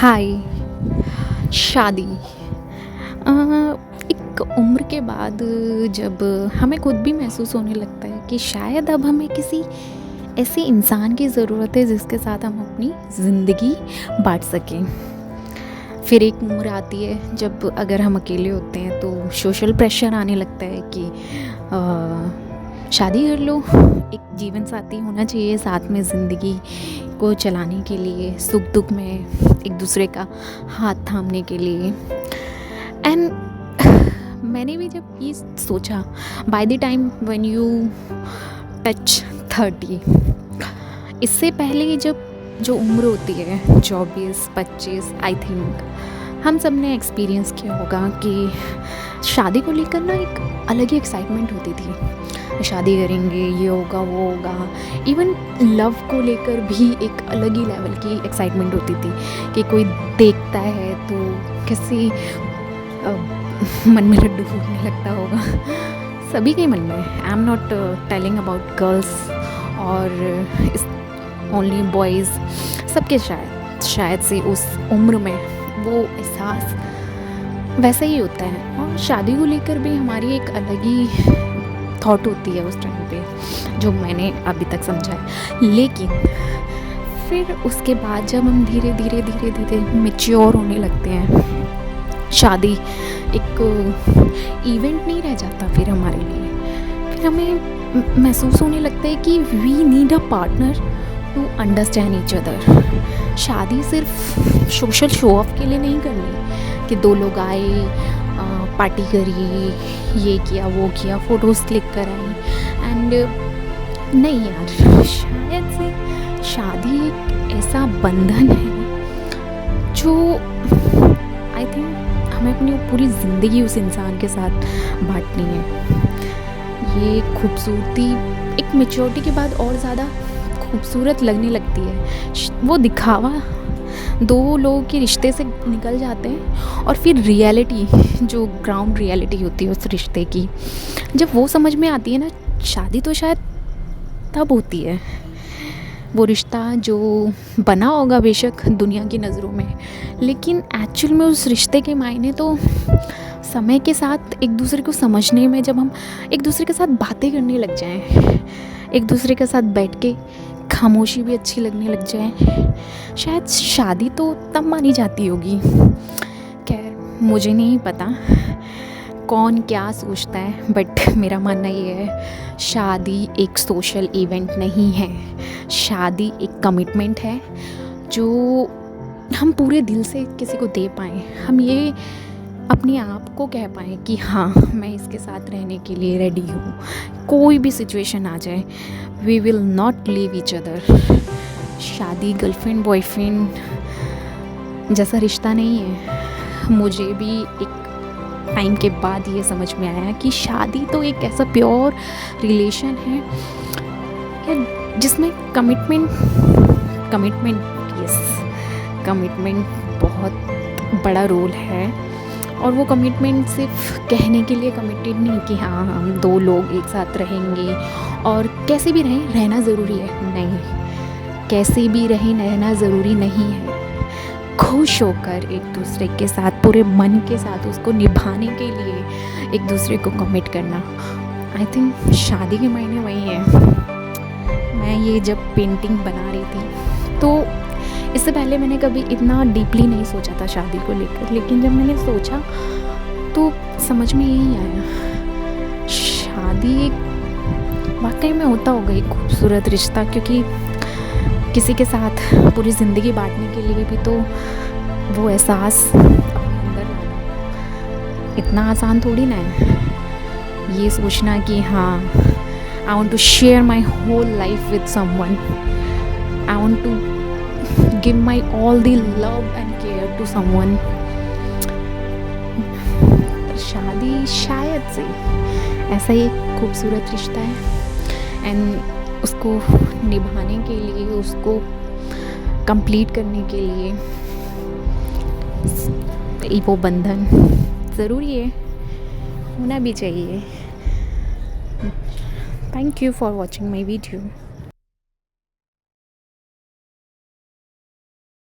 हाय। शादी अ, एक उम्र के बाद जब हमें खुद भी महसूस होने लगता है कि शायद अब हमें किसी ऐसे इंसान की ज़रूरत है जिसके साथ हम अपनी ज़िंदगी बांट सकें। फिर एक उम्र आती है जब अगर हम अकेले होते हैं तो सोशल प्रेशर आने लगता है कि शादी कर लो, एक जीवन साथी होना चाहिए साथ में ज़िंदगी को चलाने के लिए, सुख दुख में एक दूसरे का हाथ थामने के लिए। एंड मैंने भी जब ये सोचा, by the time when you touch 30, इससे पहले जब जो उम्र होती है 24-25, आई थिंक हम सब ने एक्सपीरियंस किया होगा कि शादी को लेकर ना एक अलग ही एक्साइटमेंट होती थी। शादी करेंगे, ये होगा वो होगा। इवन लव को लेकर भी एक अलग ही लेवल की एक्साइटमेंट होती थी कि कोई देखता है तो कैसे मन में लड्डू फूटने लगता होगा। सभी के मन में। I am not telling about girls और इस ओनली बॉयज़, सबके शायद से उस उम्र में वो एहसास वैसा ही होता है। और शादी को लेकर भी हमारी एक अलग ही थॉट होती है उस टाइम पे, जो मैंने अभी तक समझा है। लेकिन फिर उसके बाद जब हम धीरे धीरे मैच्योर होने लगते हैं, शादी एक इवेंट नहीं रह जाता फिर हमारे लिए। फिर हमें महसूस होने लगता है कि we need a partner to understand each other. शादी सिर्फ सोशल शो ऑफ के लिए नहीं करनी कि दो लोग आए, पार्टी करी, ये किया वो किया, फ़ोटोज़ क्लिक कराई। एंड नहीं यार, शायद से शादी एक ऐसा बंधन है जो आई थिंक हमें अपनी पूरी ज़िंदगी उस इंसान के साथ बांटनी है। ये खूबसूरती एक मैच्योरिटी के बाद और ज़्यादा खूबसूरत लगने लगती है। वो दिखावा दो लोगों के रिश्ते से निकल जाते हैं और फिर रियलिटी, जो ग्राउंड रियलिटी होती है उस रिश्ते की, जब वो समझ में आती है ना, शादी तो शायद तब होती है। वो रिश्ता जो बना होगा बेशक दुनिया की नज़रों में, लेकिन एक्चुअल में उस रिश्ते के मायने तो समय के साथ एक दूसरे को समझने में, जब हम एक दूसरे के साथ बातें करने लग जाएं, एक दूसरे के साथ बैठ के खामोशी भी अच्छी लगने लग जाए, शायद शादी तो तब मानी जाती होगी। खैर मुझे नहीं पता कौन क्या सोचता है, बट मेरा मानना ये है, शादी एक सोशल इवेंट नहीं है। शादी एक कमिटमेंट है जो हम पूरे दिल से किसी को दे पाएँ। हम ये अपने आप को कह पाएँ कि हाँ, मैं इसके साथ रहने के लिए रेडी हूँ, कोई भी सिचुएशन आ जाए, we will not leave each other. शादी गर्लफ्रेंड बॉयफ्रेंड जैसा रिश्ता नहीं है। मुझे भी एक टाइम के बाद ये समझ में आया कि शादी तो एक ऐसा प्योर रिलेशन है जिसमें कमिटमेंट बहुत बड़ा रोल है। और वो कमिटमेंट सिर्फ कहने के लिए कमिटेड नहीं कि हाँ हम दो लोग एक साथ रहेंगे और कैसे भी रहें, रहना ज़रूरी है, नहीं, कैसे भी रहें रहना ज़रूरी नहीं है। खुश होकर एक दूसरे के साथ, पूरे मन के साथ उसको निभाने के लिए एक दूसरे को कमिट करना, आई थिंक शादी के मायने वही है। मैं ये जब पेंटिंग बना रही थी तो इससे पहले मैंने कभी इतना डीपली नहीं सोचा था शादी को लेकर, लेकिन जब मैंने सोचा तो समझ में यही आया, शादी एक वाकई में होता होगा एक खूबसूरत रिश्ता, क्योंकि किसी के साथ पूरी ज़िंदगी बांटने के लिए भी तो वो एहसास अपने अंदर लाना इतना आसान थोड़ी ना है। ये सोचना कि हाँ, I want to share my whole life with someone, I want to give my all the love and care to someone। शादी शायद से ऐसा ही एक खूबसूरत रिश्ता है, एंड उसको निभाने के लिए, उसको कंप्लीट करने के लिए वो बंधन ज़रूरी है, होना भी चाहिए। Thank you for watching my video.